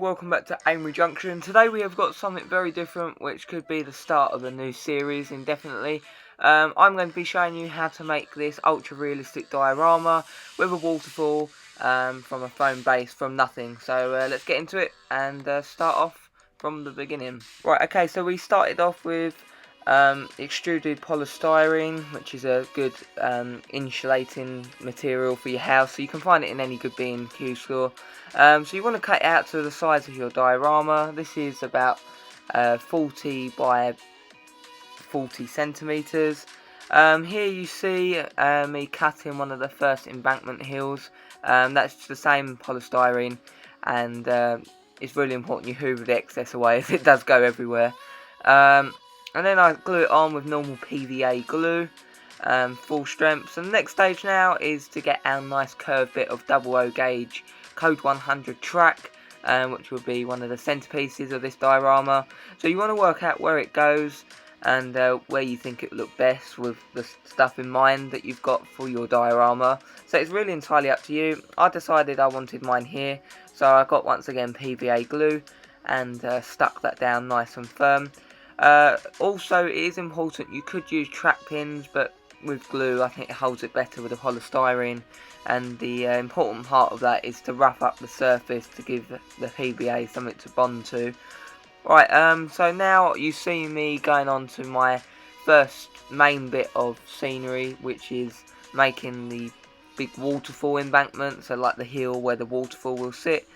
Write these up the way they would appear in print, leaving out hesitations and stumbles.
welcome back to Amory Junction. Today we have got something very different, which could be the start of a new series indefinitely. I'm going to be showing you how to make this ultra realistic diorama with a waterfall from a foam base from nothing. So let's get into it and start off from the beginning. Right, okay, so we started off with extruded polystyrene, which is a good insulating material for your house, so you can find it in any good B&Q store. So you want to cut it out to the size of your diorama. This is about 40 by 40 centimeters. Here you see me cutting one of the first embankment hills. That's the same polystyrene, and it's really important you hoover the excess away as it does go everywhere. And then I glue it on with normal PVA glue, full strength. So the next stage now is to get our nice curved bit of 00 gauge code 100 track, which will be one of the centerpieces of this diorama. So you want to work out where it goes and where you think it will look best with the stuff in mind that you've got for your diorama. So it's really entirely up to you. I decided I wanted mine here, so I got once again PVA glue and stuck that down nice and firm. Also, it is important, you could use track pins, but with glue I think it holds it better with the polystyrene, and the important part of that is to rough up the surface to give the PVA something to bond to. Right, so now you see me going on to my first main bit of scenery, which is making the big waterfall embankment, so like the hill where the waterfall will sit.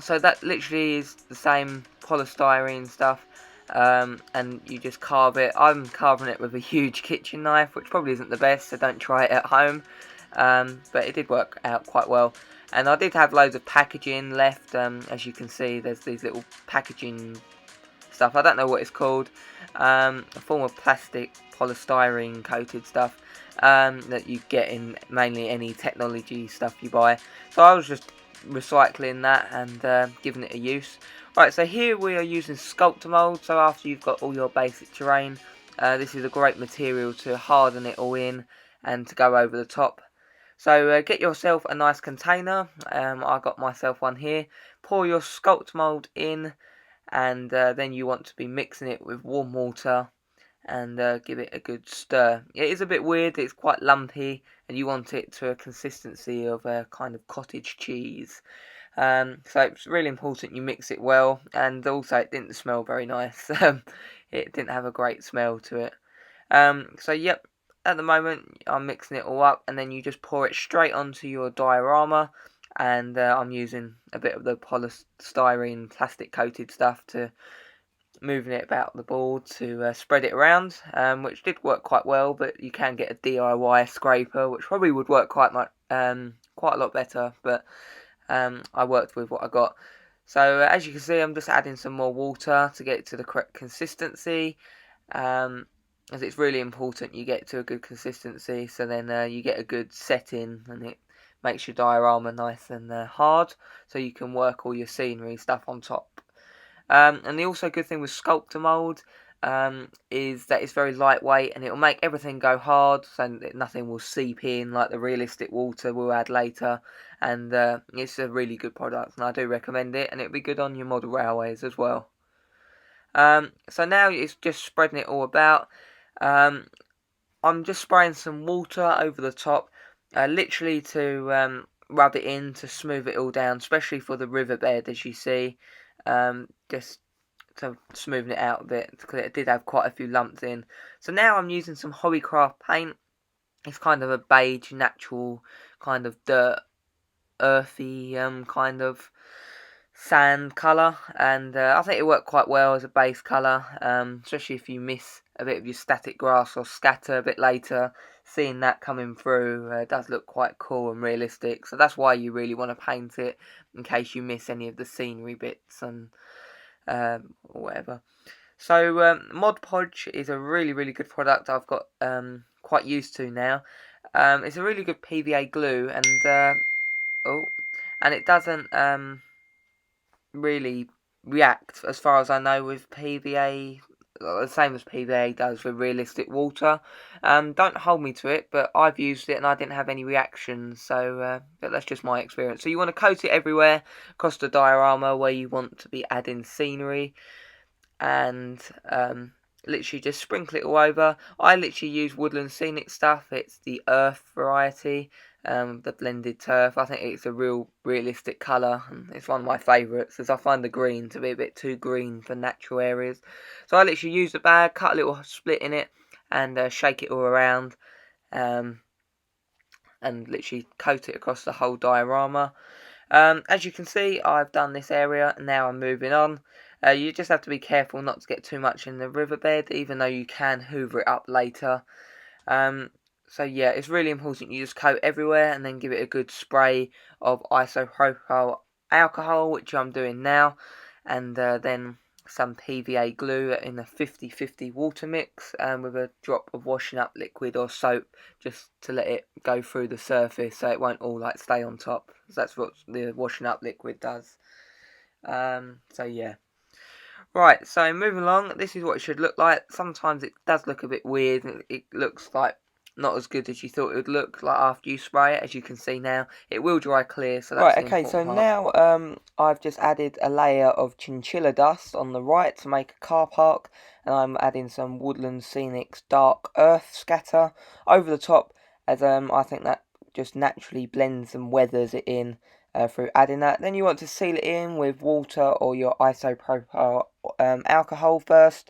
So that literally is the same polystyrene stuff, and you just carve it. I'm carving it with a huge kitchen knife, which probably isn't the best, so don't try it at home, but it did work out quite well. And I did have loads of packaging left. As you can see, there's these little packaging stuff, I don't know what it's called, a form of plastic polystyrene coated stuff that you get in mainly any technology stuff you buy. So I was just recycling that and giving it a use. Right, so here we are using sculptor mould. So after you've got all your basic terrain, this is a great material to harden it all in and to go over the top. So get yourself a nice container. I got myself one here. Pour your sculptor mould in, and then you want to be mixing it with warm water and give it a good stir. It is a bit weird, it's quite lumpy, and you want it to a consistency of a kind of cottage cheese. So it's really important you mix it well, and also it didn't smell very nice. It didn't have a great smell to it. So yep, at the moment I'm mixing it all up, and then you just pour it straight onto your diorama. And I'm using a bit of the polystyrene plastic coated stuff to moving it about the board to spread it around, which did work quite well, but you can get a DIY scraper which probably would work quite a lot better, but I worked with what I got. So as you can see, I'm just adding some more water to get it to the correct consistency, as it's really important you get to a good consistency, so then you get a good setting and it makes your diorama nice and hard, so you can work all your scenery stuff on top. And the also good thing with sculptor mould is that it's very lightweight, and it will make everything go hard, so that nothing will seep in like the realistic water we'll add later. And it's a really good product, and I do recommend it, and it'll be good on your model railways as well. So now it's just spreading it all about. I'm just spraying some water over the top, literally to rub it in to smooth it all down, especially for the riverbed, as you see. Just to smoothen it out a bit, because it did have quite a few lumps in. So now I'm using some Hobbycraft paint. It's kind of a beige, natural, kind of dirt, earthy, kind of sand colour, and I think it worked quite well as a base colour, especially if you miss a bit of your static grass or scatter a bit later. Seeing that coming through does look quite cool and realistic, so that's why you really want to paint it, in case you miss any of the scenery bits and whatever. So Mod Podge is a really good product I've got quite used to now. It's a really good PVA glue, and it doesn't really react, as far as I know, with PVA the same as PVA does with realistic water. Don't hold me to it, but I've used it and I didn't have any reactions, so but that's just my experience. So you want to coat it everywhere across the diorama where you want to be adding scenery, and literally just sprinkle it all over. I literally use woodland scenic stuff. It's the earth variety, the blended turf. I think it's a real realistic colour, and it's one of my favourites, as I find the green to be a bit too green for natural areas. So I literally use the bag, cut a little split in it, and shake it all around, and literally coat it across the whole diorama. As you can see, I've done this area, and now I'm moving on. You just have to be careful not to get too much in the riverbed, even though you can hoover it up later. So yeah, it's really important you just coat everywhere and then give it a good spray of isopropyl alcohol, which I'm doing now, and then some PVA glue in a 50-50 water mix, with a drop of washing up liquid or soap, just to let it go through the surface so it won't all like stay on top. That's what the washing up liquid does. So yeah. Right, so moving along, this is what it should look like. Sometimes it does look a bit weird, and it looks like not as good as you thought it would look like after you spray it. As you can see now, it will dry clear, so that's right. Okay, so now I've just added a layer of chinchilla dust on the right to make a car park, and I'm adding some Woodland Scenics dark earth scatter over the top, as I think that just naturally blends and weathers it in through adding that. Then you want to seal it in with water or your isopropyl alcohol first,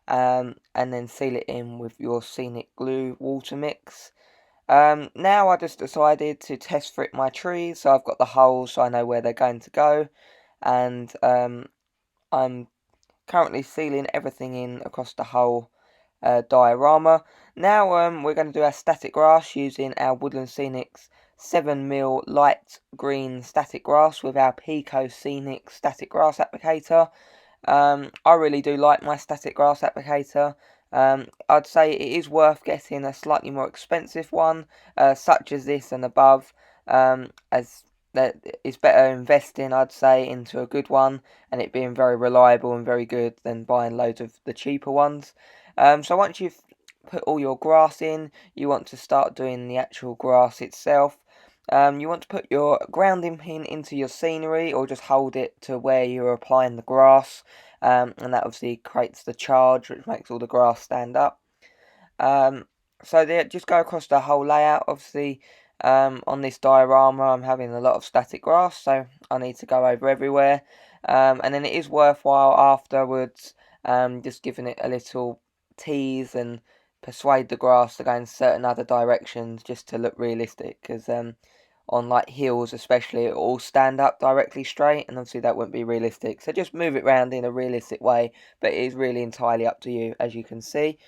and then seal it in with your scenic glue water mix. Now I just decided to test fit my trees, so I've got the holes so I know where they're going to go, and I'm currently sealing everything in across the whole diorama. Now we're going to do our static grass using our Woodland Scenics 7mm light green static grass with our Pico Scenic static grass applicator. I really do like my static grass applicator. I'd say it is worth getting a slightly more expensive one, such as this and above, as that it's better investing, I'd say, into a good one, and it being very reliable and very good than buying loads of the cheaper ones. So once you've put all your grass in, you want to start doing the actual grass itself. You want to put your grounding pin into your scenery, or just hold it to where you're applying the grass, and that obviously creates the charge, which makes all the grass stand up. So there, just go across the whole layout. Obviously, on this diorama, I'm having a lot of static grass, so I need to go over everywhere. And then it is worthwhile afterwards, just giving it a little tease and persuade the grass to go in certain other directions, just to look realistic, because on like hills especially, it will all stand up directly straight, and obviously that wouldn't be realistic. So just move it around in a realistic way, but it is really entirely up to you, as you can see.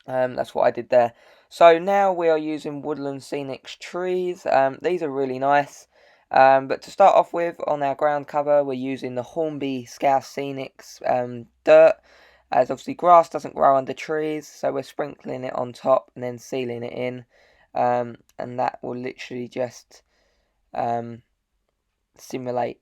That's what I did there. So now we are using Woodland Scenics trees. These are really nice. But to start off with, on our ground cover, we're using the Hornby Scouse Scenics dirt, as obviously grass doesn't grow under trees, so we're sprinkling it on top and then sealing it in, and that will literally just simulate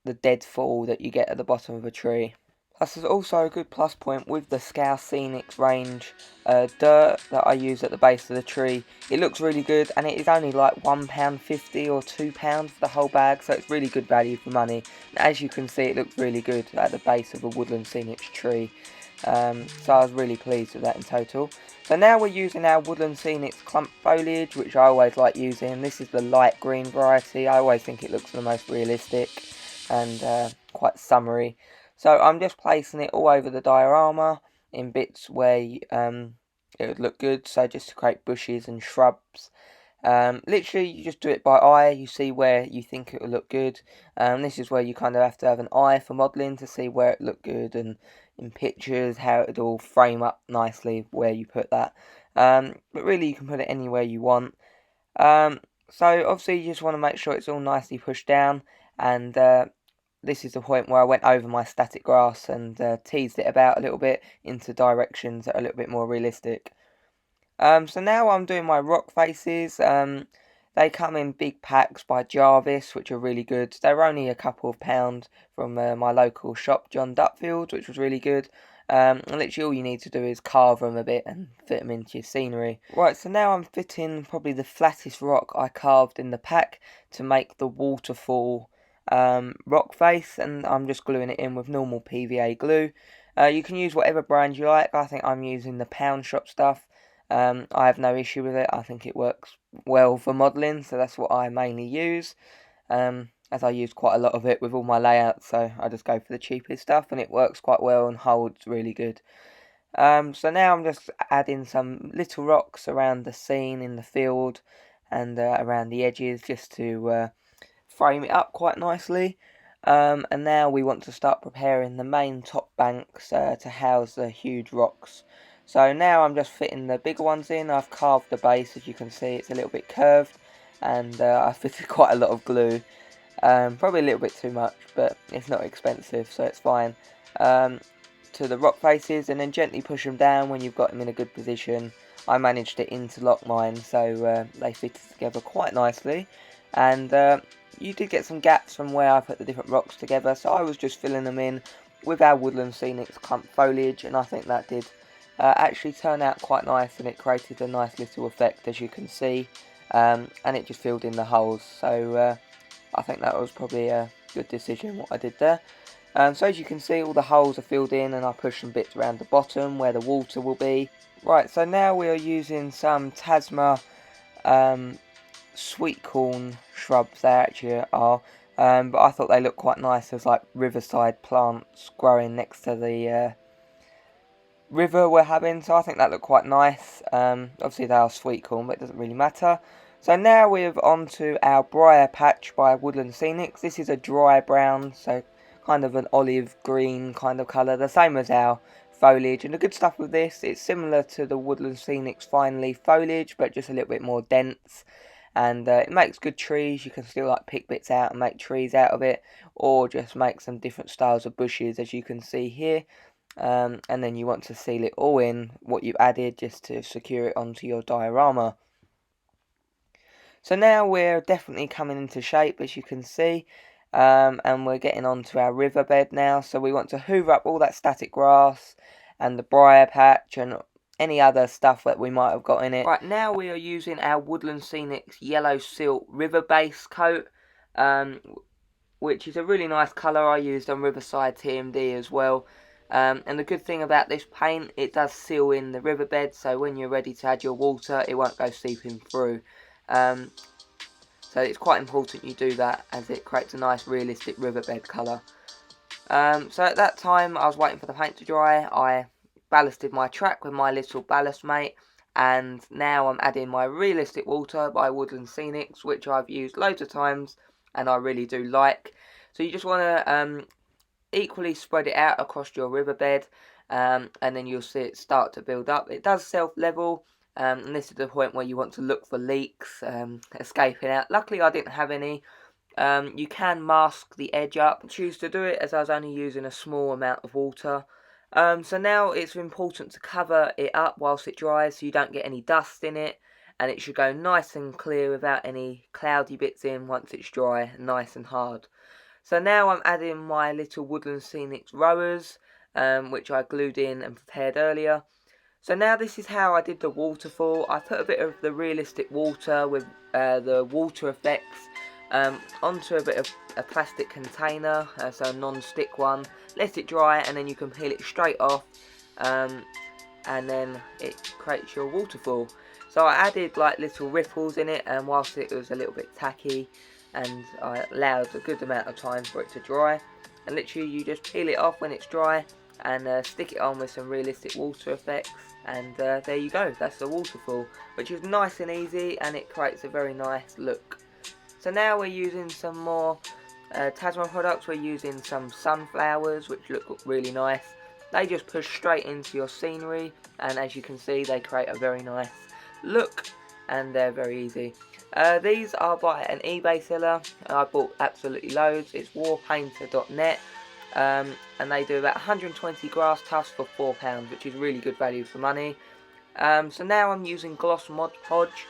the deadfall that you get at the bottom of a tree. Plus, there's also a good plus point with the Scouse Scenics range dirt that I use at the base of the tree. It looks really good, and it is only like £1.50 or £2 for the whole bag, so it's really good value for money. As you can see, it looks really good at the base of a Woodland Scenics tree. So I was really pleased with that in total. So now we're using our Woodland Scenics clump foliage, which I always like using. This is the light green variety. I always think it looks the most realistic and quite summery. So I'm just placing it all over the diorama in bits where it would look good, so just to create bushes and shrubs. Literally, you just do it by eye. You see where you think it will look good. This is where you kind of have to have an eye for modelling to see where it looked good, and in pictures how it would all frame up nicely where you put that. But really, you can put it anywhere you want. So obviously, you just want to make sure it's all nicely pushed down, and this is the point where I went over my static grass and teased it about a little bit into directions that are a little bit more realistic. So now I'm doing my rock faces. They come in big packs by Jarvis, which are really good. They were only a couple of pounds from my local shop, John Dupfield, which was really good. And literally all you need to do is carve them a bit and fit them into your scenery. Right, so now I'm fitting probably the flattest rock I carved in the pack to make the waterfall rock face, and I'm just gluing it in with normal PVA glue. You can use whatever brand you like. I think I'm using the Pound Shop stuff. I have no issue with it. I think it works well for modelling, so that's what I mainly use. As I use quite a lot of it with all my layouts, so I just go for the cheapest stuff, and it works quite well and holds really good. So now I'm just adding some little rocks around the scene in the field and around the edges, just to frame it up quite nicely. And now we want to start preparing the main top banks to house the huge rocks. So now I'm just fitting the bigger ones in. I've carved the base, as you can see, it's a little bit curved, and I fitted quite a lot of glue. Probably a little bit too much, but it's not expensive, so it's fine. To the rock faces, and then gently push them down when you've got them in a good position. I managed to interlock mine, so they fitted together quite nicely. And you did get some gaps from where I put the different rocks together, so I was just filling them in with our woodland scenics clump foliage, and I think that did actually turn out quite nice, and it created a nice little effect, as you can see, and it just filled in the holes. So I think that was probably a good decision what I did there. So as you can see, all the holes are filled in, and I pushed some bits around the bottom where the water will be. Right, so now we are using some Tasma sweet corn shrubs. They actually are, but I thought they looked quite nice as like riverside plants growing next to the river we're having, so I think that looked quite nice. Obviously they are sweet corn, but it doesn't really matter. So now we're on to our briar patch by Woodland Scenics. This is a dry brown, so kind of an olive green kind of colour, the same as our foliage. And the good stuff with this, it's similar to the Woodland Scenics fine leaf foliage, but just a little bit more dense. And it makes good trees. You can still like pick bits out and make trees out of it, or just make some different styles of bushes, as you can see here. And then you want to seal it all in, what you added, just to secure it onto your diorama. So now we're definitely coming into shape, as you can see, and we're getting onto our riverbed now. So we want to hoover up all that static grass and the briar patch and any other stuff that we might have got in it. Right, now we are using our Woodland Scenics Yellow Silt River Base coat, which is a really nice colour. I used on Riverside TMD as well. And the good thing about this paint, it does seal in the riverbed, so when you're ready to add your water, it won't go seeping through. So it's quite important you do that, as it creates a nice realistic riverbed colour. So at that time I was waiting for the paint to dry. I ballasted my track with my little ballast mate, and now I'm adding my realistic water by Woodland Scenics, which I've used loads of times and I really do like. So you just want to equally spread it out across your riverbed, and then you'll see it start to build up. It does self-level, and this is the point where you want to look for leaks escaping out. Luckily I didn't have any. You can mask the edge up. Choose to do it, as I was only using a small amount of water. So now it's important to cover it up whilst it dries, so you don't get any dust in it, and it should go nice and clear without any cloudy bits in once it's dry, nice and hard. So now I'm adding my little Woodland Scenics rowers, which I glued in and prepared earlier. So now this is how I did the waterfall. I put a bit of the realistic water with the water effects onto a bit of a plastic container, so a non-stick one. Let it dry, and then you can peel it straight off, and then it creates your waterfall. So I added like little ripples in it, and whilst it was a little bit tacky, and I allowed a good amount of time for it to dry. And literally you just peel it off when it's dry, and stick it on with some realistic water effects, and there you go, that's the waterfall, which is nice and easy, and it creates a very nice look. So now we're using some more Tasman products. We're using some sunflowers, which look really nice. They just push straight into your scenery, and as you can see they create a very nice look, and they're very easy. These are by an eBay seller. I bought absolutely loads. It's warpainter.net. And they do about 120 grass tufts for £4, which is really good value for money. So now I'm using Gloss Mod Podge.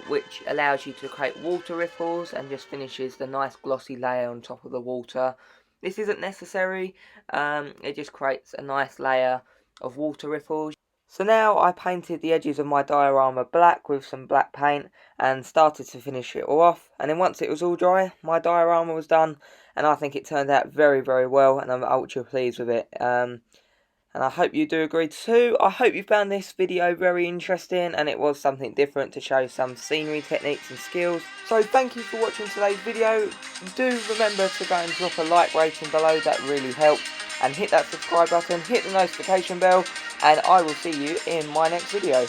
which allows you to create water ripples and just finishes the nice glossy layer on top of the water. This isn't necessary, it just creates a nice layer of water ripples. So now I painted the edges of my diorama black with some black paint and started to finish it all off, and then once it was all dry, my diorama was done, and I think it turned out very, very well, and I'm ultra pleased with it. And I hope you do agree too. I hope you found this video very interesting, and it was something different to show some scenery techniques and skills. So thank you for watching today's video. Do remember to go and drop a like rating below, that really helps. And hit that subscribe button, hit the notification bell, and I will see you in my next video.